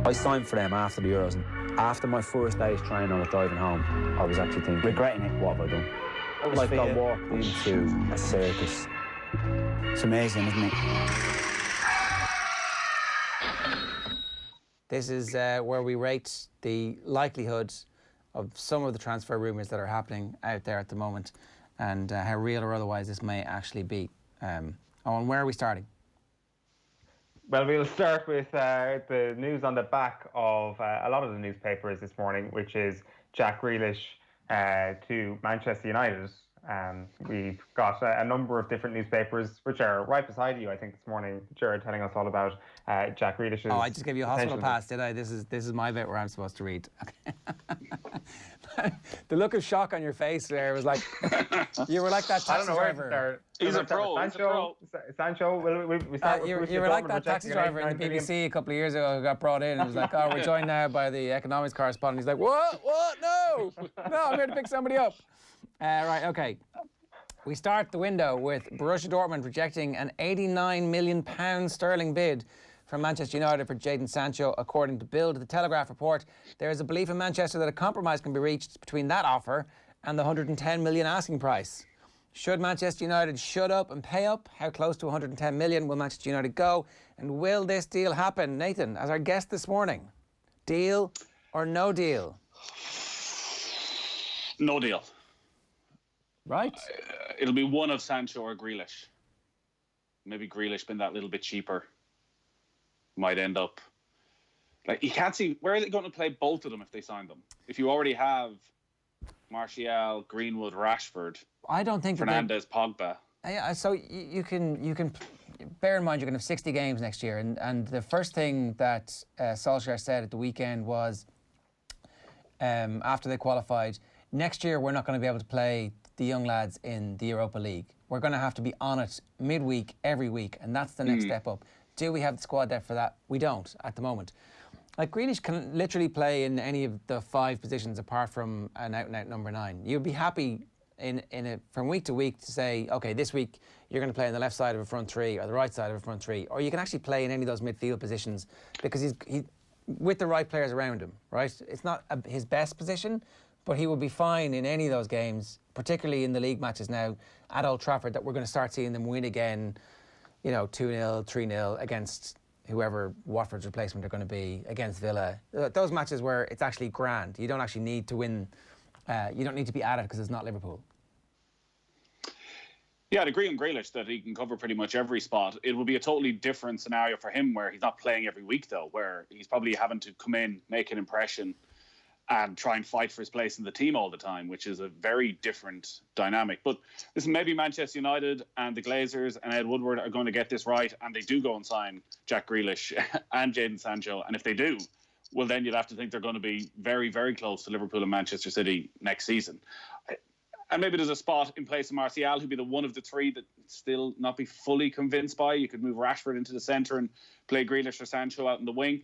I signed for them after the Euros, and after my first day's training, I was driving home. I was actually thinking, regretting it. What have I done? Like I walked into a circus. It's amazing, isn't it? This is where we rate the likelihood of some of the transfer rumours that are happening out there at the moment, and how real or otherwise this may actually be. Owen, where are we starting? Well, we'll start with the news on the back of a lot of the newspapers this morning, which is Jack Grealish to Manchester United. We've got a number of different newspapers, which are right beside you, I think, this morning, Jared, telling us all about Jack Grealish's... Oh, I just gave you a hospital pass, did I? This is my bit where I'm supposed to read. Okay. The look of shock on your face there was like, you were like that taxi driver. He's a pro. Sancho, we start with you were like that taxi driver in the BBC a couple of years ago who got brought in and was like, oh, we're joined now by the economics correspondent. He's like, what? No, I'm here to pick somebody up. Right, okay. We start the window with Borussia Dortmund rejecting an £89 million sterling bid from Manchester United for Jadon Sancho, according to Bild. The Telegraph report, there is a belief in Manchester that a compromise can be reached between that offer and the £110 million asking price. Should Manchester United shut up and pay up? How close to £110 million will Manchester United go? And will this deal happen? Nathan, as our guest this morning, deal or no deal? No deal. Right. It'll be one of Sancho or Grealish. Maybe Grealish being that little bit cheaper might end up. Like, you can't see, where are they going to play both of them if they sign them? If you already have Martial, Greenwood, Rashford, I don't think Fernandes, Pogba. Yeah, so you can bear in mind you're going to have 60 games next year, and the first thing that Solskjaer said at the weekend was, after they qualified, next year we're not going to be able to play the young lads in the Europa League. We're going to have to be on it midweek, every week, and that's the next step up. Do we have the squad depth for that? We don't at the moment. Like, Grealish can literally play in any of the 5 positions apart from an out-and-out number 9. You'd be happy from week to week to say, okay, this week you're going to play on the left side of a front 3 or the right side of a front 3, or you can actually play in any of those midfield positions because he's with the right players around him, right? It's not his best position, but he will be fine in any of those games, particularly in the league matches now at Old Trafford, that we're going to start seeing them win again, 2-0, 3-0 against whoever Watford's replacement are going to be, against Villa. Those matches where it's actually grand. You don't actually need to win. You don't need to be at it because it's not Liverpool. Yeah, I'd agree on Grealish that he can cover pretty much every spot. It will be a totally different scenario for him where he's not playing every week, though, where he's probably having to come in, make an impression, and try and fight for his place in the team all the time, which is a very different dynamic. But listen, maybe Manchester United and the Glazers and Ed Woodward are going to get this right, and they do go and sign Jack Grealish and Jadon Sancho. And if they do, well, then you'd have to think they're going to be very, very close to Liverpool and Manchester City next season. And maybe there's a spot in place of Martial, who'd be the one of the 3 that still not be fully convinced by. You could move Rashford into the centre and play Grealish or Sancho out in the wing.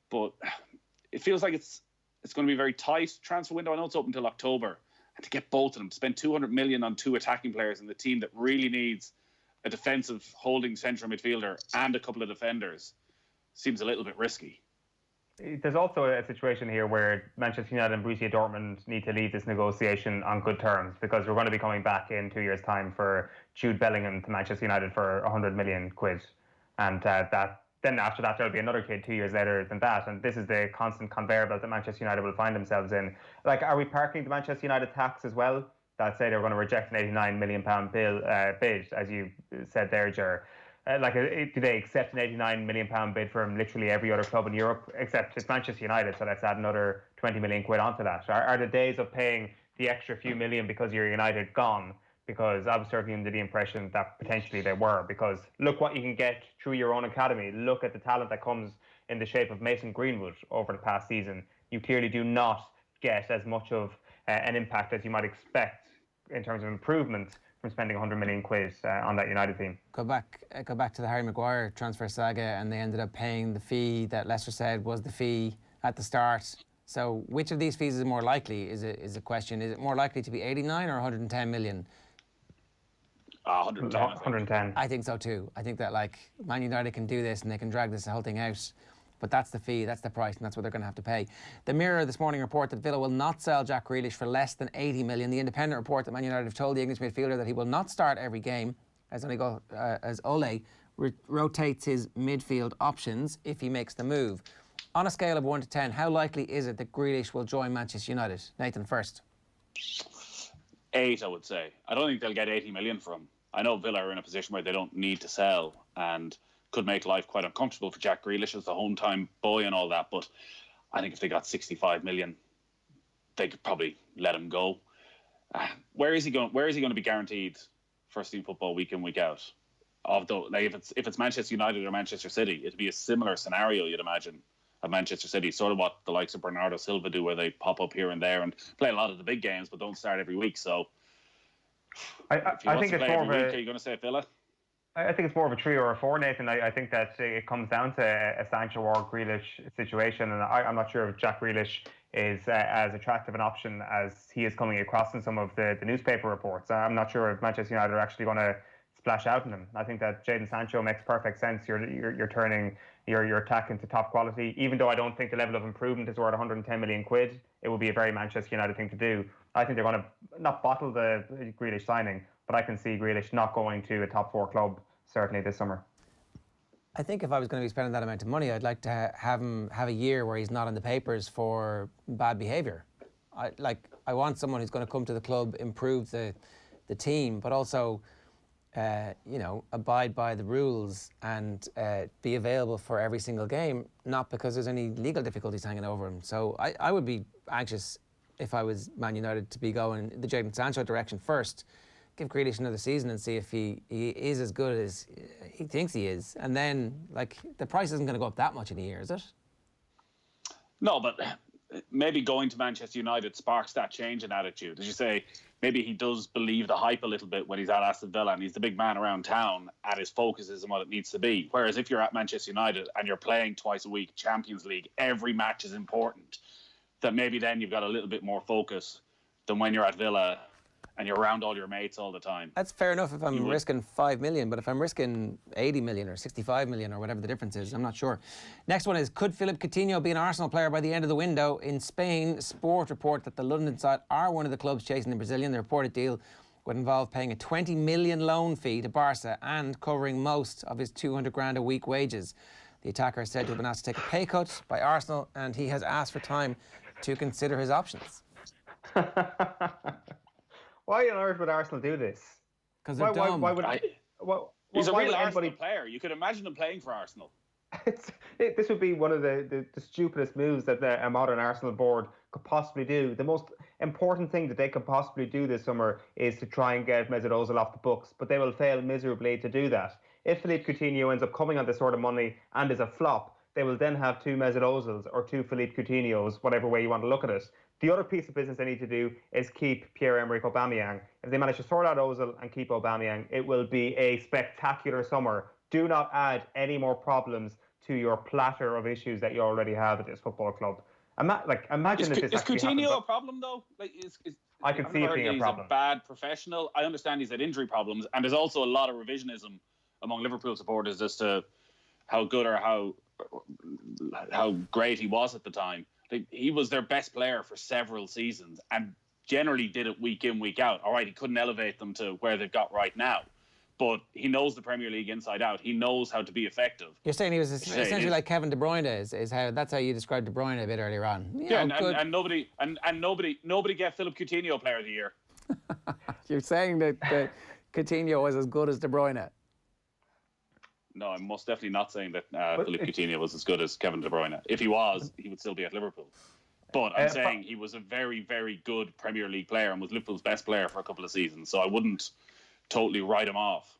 But it feels like it's going to be a very tight transfer window. I know it's open until October. And to get both of them, to spend 200 million on 2 attacking players in the team that really needs a defensive holding central midfielder and a couple of defenders, seems a little bit risky. There's also a situation here where Manchester United and Borussia Dortmund need to leave this negotiation on good terms, because we're going to be coming back in 2 years' time for Jude Bellingham to Manchester United for 100 million quid. And then after that, there'll be another kid 2 years later than that. And this is the constant conveyor belt that Manchester United will find themselves in. Like, are we parking the Manchester United tax as well? That say they're going to reject an £89 million bid, as you said there, Ger. Do they accept an £89 million bid from literally every other club in Europe, except it's Manchester United, so let's add another 20 million quid onto that? Are the days of paying the extra few million because you're United gone? Because I was certainly under the impression that potentially they were, because look what you can get through your own academy. Look at the talent that comes in the shape of Mason Greenwood over the past season. You clearly do not get as much of an impact as you might expect in terms of improvement from spending 100 million quid on that United team. Go back to the Harry Maguire transfer saga, and they ended up paying the fee that Leicester said was the fee at the start. So which of these fees is more likely is a question. Is it more likely to be 89 or 110 million? 110. 110. I think so too. I think that, like, Man United can do this and they can drag this whole thing out. But that's the fee, that's the price, and that's what they're going to have to pay. The Mirror this morning report that Villa will not sell Jack Grealish for less than 80 million. The Independent report that Man United have told the English midfielder that he will not start every game as Ole rotates his midfield options if he makes the move. On a scale of 1 to 10, how likely is it that Grealish will join Manchester United? Nathan, first. 8, I would say. I don't think they'll get 80 million for him. I know Villa are in a position where they don't need to sell and could make life quite uncomfortable for Jack Grealish as the home-time boy and all that, but I think if they got 65 million, they could probably let him go. Where is he going to be guaranteed first-team football week in, week out? Although, like, if it's Manchester United or Manchester City, it'd be a similar scenario, you'd imagine, at Manchester City, sort of what the likes of Bernardo Silva do, where they pop up here and there and play a lot of the big games, but don't start every week. So, I think it's more of a. Are you going to say Villa? I think it's more of a 3 or a 4, Nathan. I think that it comes down to a Sancho or Grealish situation, and I'm not sure if Jack Grealish is as attractive an option as he is coming across in some of the newspaper reports. I'm not sure if Manchester United are actually going to splash out on him. I think that Jadon Sancho makes perfect sense. You're turning your attack into top quality. Even though I don't think the level of improvement is worth 110 million quid, it will be a very Manchester United thing to do. I think they're going to not bottle the Grealish signing, but I can see Grealish not going to a top 4 club certainly this summer. I think if I was going to be spending that amount of money, I'd like to have him have a year where he's not in the papers for bad behaviour. I want someone who's going to come to the club, improve the team, but also abide by the rules and be available for every single game, not because there's any legal difficulties hanging over him. So I would be anxious if I was Man United to be going the Jadon Sancho direction first. Give Grealish another season and see if he is as good as he thinks he is. And then, the price isn't going to go up that much in a year, is it? No, but maybe going to Manchester United sparks that change in attitude. As you say, maybe he does believe the hype a little bit when he's at Aston Villa and he's the big man around town and his focus isn't what it needs to be. Whereas if you're at Manchester United and you're playing twice a week, Champions League, every match is important, that maybe then you've got a little bit more focus than when you're at Villa and you're around all your mates all the time. That's fair enough if I'm risking 5 million, but if I'm risking 80 million or 65 million or whatever the difference is, I'm not sure. Next one is, could Philippe Coutinho be an Arsenal player by the end of the window? In Spain, Sport report that the London side are one of the clubs chasing the Brazilian. The reported deal would involve paying a 20 million loan fee to Barca and covering most of his 200 grand a week wages. The attacker is said to have been asked to take a pay cut by Arsenal, and he has asked for time to consider his options. Why on earth would Arsenal do this? Because they're dumb. Why would he's a real Arsenal player. You could imagine him playing for Arsenal. This would be one of the stupidest moves that a modern Arsenal board could possibly do. The most important thing that they could possibly do this summer is to try and get Mesut Ozil off the books, but they will fail miserably to do that. If Philippe Coutinho ends up coming on this sort of money and is a flop, they will then have 2 Mesut Ozils or 2 Philippe Coutinhos, whatever way you want to look at it. The other piece of business they need to do is keep Pierre-Emerick Aubameyang. If they manage to sort out Ozil and keep Aubameyang, it will be a spectacular summer. Do not add any more problems to your platter of issues that you already have at this football club. Imagine if this is actually Coutinho happens. a problem though? I can see it being a problem. He's a bad professional. I understand he's had injury problems, and there's also a lot of revisionism among Liverpool supporters as to how good or how great he was at the time. He was their best player for several seasons and generally did it week in, week out. All right, he couldn't elevate them to where they've got right now, but he knows the Premier League inside out. He knows how to be effective. You're saying he was essentially like Kevin De Bruyne is how that's how you described De Bruyne a bit earlier on. Yeah, and nobody get Philippe Coutinho Player of the Year. You're saying that Coutinho was as good as De Bruyne. No, I'm most definitely not saying that Philippe Coutinho was as good as Kevin De Bruyne. If he was, he would still be at Liverpool. But I'm saying he was a very, very good Premier League player and was Liverpool's best player for a couple of seasons. So I wouldn't totally write him off.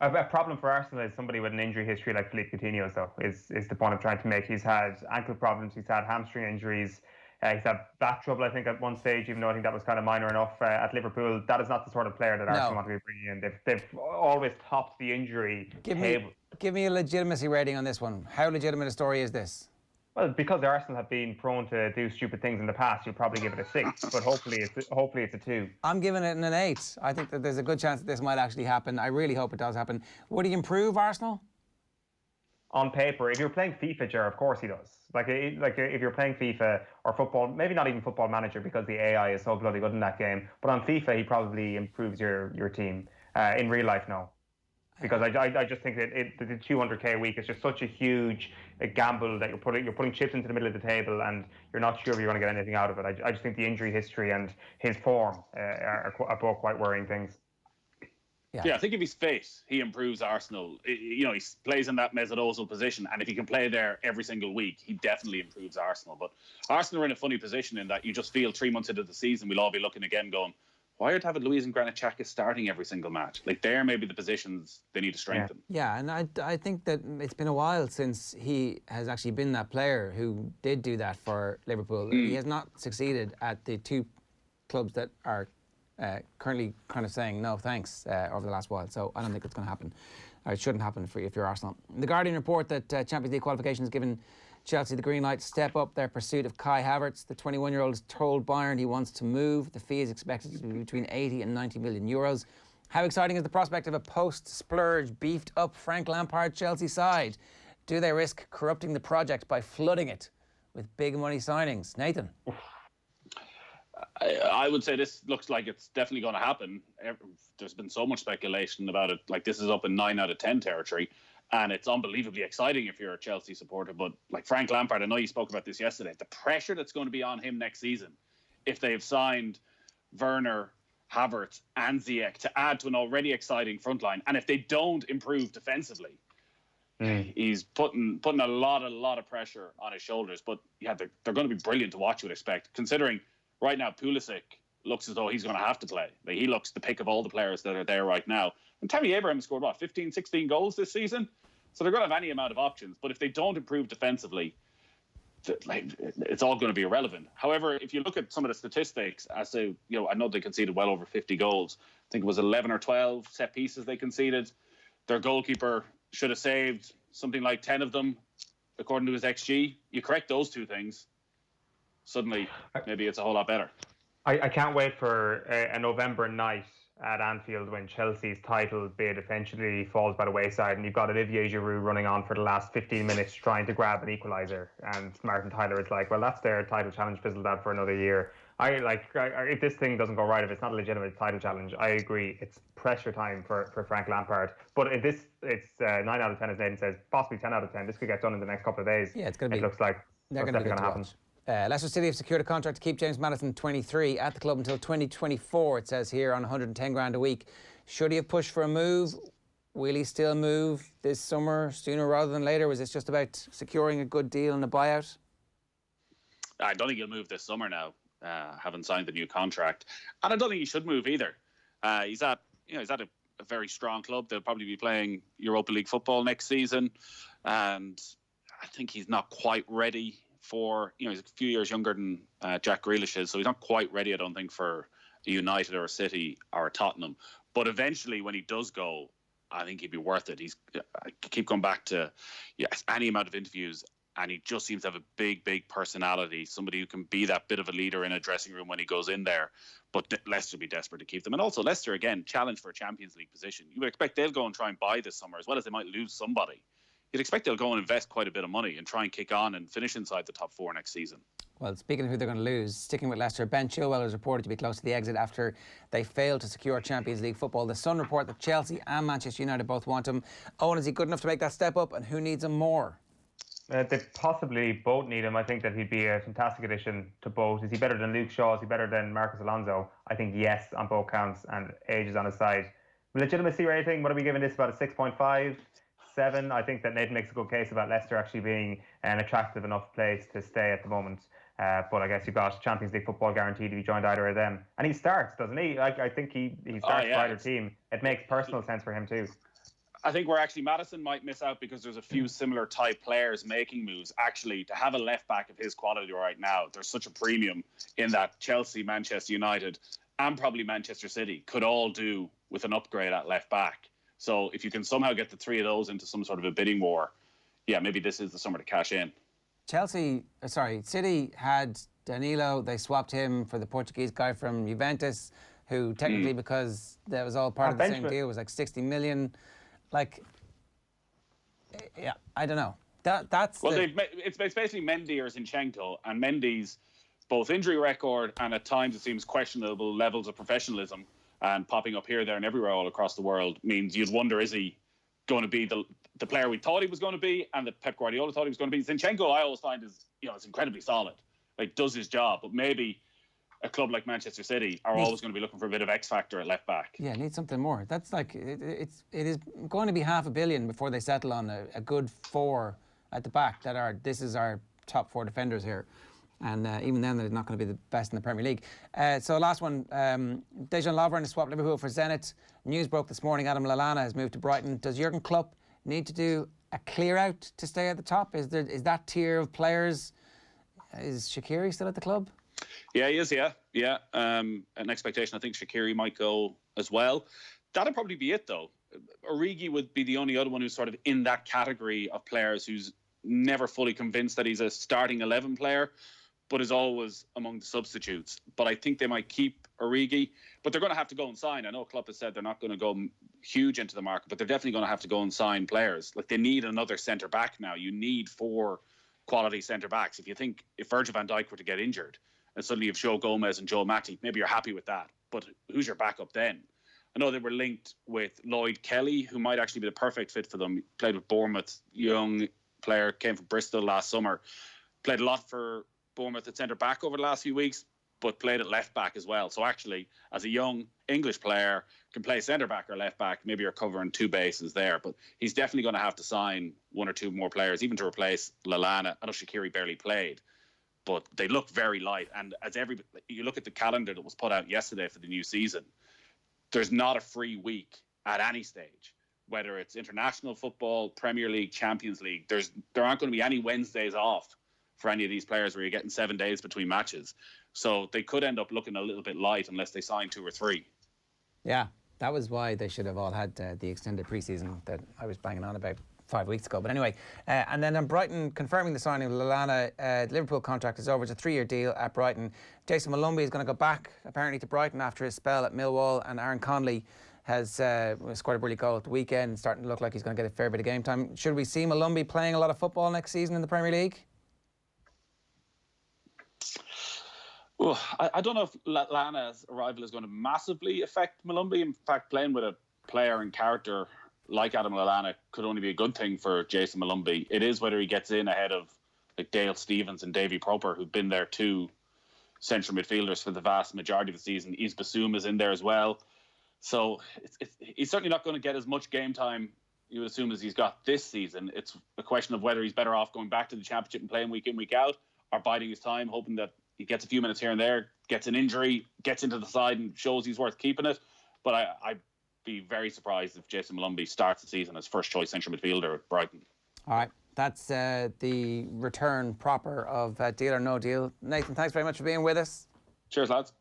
A problem for Arsenal is somebody with an injury history like Philippe Coutinho, though, is the point I'm trying to make. He's had ankle problems, he's had hamstring injuries, he's had back trouble, I think, at one stage, even though I think that was kind of minor enough at Liverpool. That is not the sort of player that Arsenal want to be bringing in. They've always topped the injury table. Give me a legitimacy rating on this one. How legitimate a story is this? Well, because Arsenal have been prone to do stupid things in the past, you'll probably give it a 6, but hopefully it's a 2. I'm giving it an 8. I think that there's a good chance that this might actually happen. I really hope it does happen. Would he improve Arsenal? on paper, if you're playing FIFA, Ger, of course he does. Like if you're playing FIFA or football, maybe not even Football Manager because the AI is so bloody good in that game. But on FIFA, he probably improves your team. In real life, no. Because I just think that the 200k a week is just such a huge gamble that you're putting chips into the middle of the table and you're not sure if you're going to get anything out of it. I just think the injury history and his form are both quite worrying things. Yeah, I think if he's fit, he improves Arsenal. He plays in that Mesut Ozil position, and if he can play there every single week, he definitely improves Arsenal. But Arsenal are in a funny position in that you just feel 3 months into the season, we'll all be looking again going, why are David Luiz and Granit Xhaka starting every single match? Like, they're maybe the positions they need to strengthen. Yeah, and I think that it's been a while since he has actually been that player who did do that for Liverpool. He has not succeeded at the two clubs that are currently kind of saying no thanks over the last while. So I don't think it's going to happen. Or it shouldn't happen if you're Arsenal. The Guardian report that Champions League qualification has given Chelsea the green light to step up their pursuit of Kai Havertz. The 21-year-old has told Bayern he wants to move. The fee is expected to be between 80 and 90 million euros. How exciting is the prospect of a post-splurge, beefed-up Frank Lampard Chelsea side? Do they risk corrupting the project by flooding it with big money signings? Nathan? I would say this looks like it's definitely going to happen. There's been so much speculation about it. Like, this is up in 9 out of 10 territory. And it's unbelievably exciting if you're a Chelsea supporter. But like Frank Lampard, I know you spoke about this yesterday, the pressure that's going to be on him next season if they've signed Werner, Havertz and Ziyech to add to an already exciting front line. And if they don't improve defensively, he's putting a lot of pressure on his shoulders. But yeah, they're going to be brilliant to watch, you would expect, considering right now Pulisic looks as though he's going to have to play. Like, he looks the pick of all the players that are there right now. And Tammy Abraham scored, 15, 16 goals this season? So they're going to have any amount of options. But if they don't improve defensively, it's all going to be irrelevant. However, if you look at some of the statistics, as to, I know they conceded well over 50 goals. I think it was 11 or 12 set pieces they conceded. Their goalkeeper should have saved something like 10 of them, according to his XG. You correct those two things, suddenly maybe it's a whole lot better. I can't wait for a November night at Anfield when Chelsea's title bid eventually falls by the wayside and you've got Olivier Giroud running on for the last 15 minutes trying to grab an equaliser, and Martin Tyler is like, well, that's their title challenge fizzled out for another year. If this thing doesn't go right, if it's not a legitimate title challenge, I agree, it's pressure time for Frank Lampard. But if it's 9 out of 10, as Nathan says, possibly 10 out of 10. This could get done in the next couple of days. Yeah, it's going to be. It looks like they're going to happen. Leicester City have secured a contract to keep James Maddison, 23, at the club until 2024, it says here, on 110 grand a week. Should he have pushed for a move? Will he still move this summer, sooner rather than later? Was this just about securing a good deal and a buyout? I don't think he'll move this summer now, having signed the new contract. And I don't think he should move either. He's at a very strong club. They'll probably be playing Europa League football next season. And I think he's not quite ready for, he's a few years younger than Jack Grealish is, so he's not quite ready, I don't think, for a United or a City or a Tottenham. But eventually, when he does go, I think he'd be worth it. I keep going back to any amount of interviews, and he just seems to have a big personality, somebody who can be that bit of a leader in a dressing room when he goes in there. But Leicester would be desperate to keep them. And also, Leicester, again, challenge for a Champions League position. You would expect they'll go and try and buy this summer, as well as they might lose somebody. You'd expect they'll go and invest quite a bit of money and try and kick on and finish inside the top 4 next season. Well, speaking of who they're going to lose, sticking with Leicester, Ben Chilwell is reported to be close to the exit after they failed to secure Champions League football. The Sun report that Chelsea and Manchester United both want him. Owen, is he good enough to make that step up, and who needs him more? They possibly both need him. I think that he'd be a fantastic addition to both. Is he better than Luke Shaw? Is he better than Marcus Alonso? I think yes, on both counts, and age is on his side. Legitimacy rating, what are we giving this, about a 6.5? 7. I think that Nathan makes a good case about Leicester actually being an attractive enough place to stay at the moment. But I guess you've got Champions League football guaranteed if you joined either of them. And he starts, doesn't he? I think he starts for either team. It makes personal sense for him too. I think where actually Maddison might miss out, because there's a few similar type players making moves, actually, to have a left back of his quality right now, there's such a premium in that Chelsea, Manchester United and probably Manchester City could all do with an upgrade at left back. So if you can somehow get the 3 of those into some sort of a bidding war, maybe this is the summer to cash in. City had Danilo. They swapped him for the Portuguese guy from Juventus, who technically, because that was all part of the same deal, was like 60 million. Like, Yeah, I don't know. That's well, it's basically Mendy or Zinchenko, and Mendy's both injury record and at times it seems questionable levels of professionalism and popping up here, there, and everywhere all across the world means you'd wonder, is he going to be the player we thought he was going to be and that Pep Guardiola thought he was going to be? Zinchenko, I always find is it's incredibly solid, like does his job, but maybe a club like Manchester City are always going to be looking for a bit of X factor at left back. Yeah, need something more. That's like it is going to be $500 million before they settle on a good 4 at the back this is our top 4 defenders here. And even then, they're not going to be the best in the Premier League. So last one, Dejan Lovren has swapped Liverpool for Zenit. News broke this morning, Adam Lallana has moved to Brighton. Does Jurgen Klopp need to do a clear-out to stay at the top? Is that tier of players, is Shaqiri still at the club? Yeah, he is, yeah. An expectation, I think Shaqiri might go as well. That'll probably be it, though. Origi would be the only other one who's sort of in that category of players who's never fully convinced that he's a starting 11 player, but is always among the substitutes. But I think they might keep Origi, but they're going to have to go and sign. I know Klopp has said they're not going to go huge into the market, but they're definitely going to have to go and sign players. Like, they need another centre-back now. You need 4 quality centre-backs. If Virgil van Dijk were to get injured and suddenly you have Joe Gomez and Joe Matip, maybe you're happy with that. But who's your backup then? I know they were linked with Lloyd Kelly, who might actually be the perfect fit for them. He played with Bournemouth, young player, came from Bristol last summer. Played a lot for Bournemouth at centre-back over the last few weeks, but played at left-back as well. So actually, as a young English player, can play centre-back or left-back. Maybe you're covering 2 bases there. But he's definitely going to have to sign 1 or 2 more players, even to replace Lallana. I know Shaqiri barely played, but they look very light. And you look at the calendar that was put out yesterday for the new season, there's not a free week at any stage, whether it's international football, Premier League, Champions League. There aren't going to be any Wednesdays off for any of these players where you're getting 7 days between matches. So they could end up looking a little bit light unless they sign 2 or 3. Yeah, that was why they should have all had the extended pre-season that I was banging on about 5 weeks ago. But anyway, and then on Brighton confirming the signing of Lallana, the Liverpool contract is over. It's a 3-year deal at Brighton. Jason Maloney is going to go back apparently to Brighton after his spell at Millwall, and Aaron Conley has scored a brilliant goal at the weekend, starting to look like he's going to get a fair bit of game time. Should we see Maloney playing a lot of football next season in the Premier League? Well, I don't know if Lallana's arrival is going to massively affect Malumbi. In fact, playing with a player and character like Adam Lallana could only be a good thing for Jason Malumbi. It is whether he gets in ahead of like Dale Stevens and Davy Proper, who've been there 2 central midfielders for the vast majority of the season. Yves Bissouma is in there as well. So he's certainly not going to get as much game time, you would assume, as he's got this season. It's a question of whether he's better off going back to the Championship and playing week in, week out, or biding his time, hoping that he gets a few minutes here and there, gets an injury, gets into the side and shows he's worth keeping it. But I'd be very surprised if Jason Malumbi starts the season as first choice central midfielder at Brighton. All right, that's the return proper of Deal or No Deal. Nathan, thanks very much for being with us. Cheers, lads.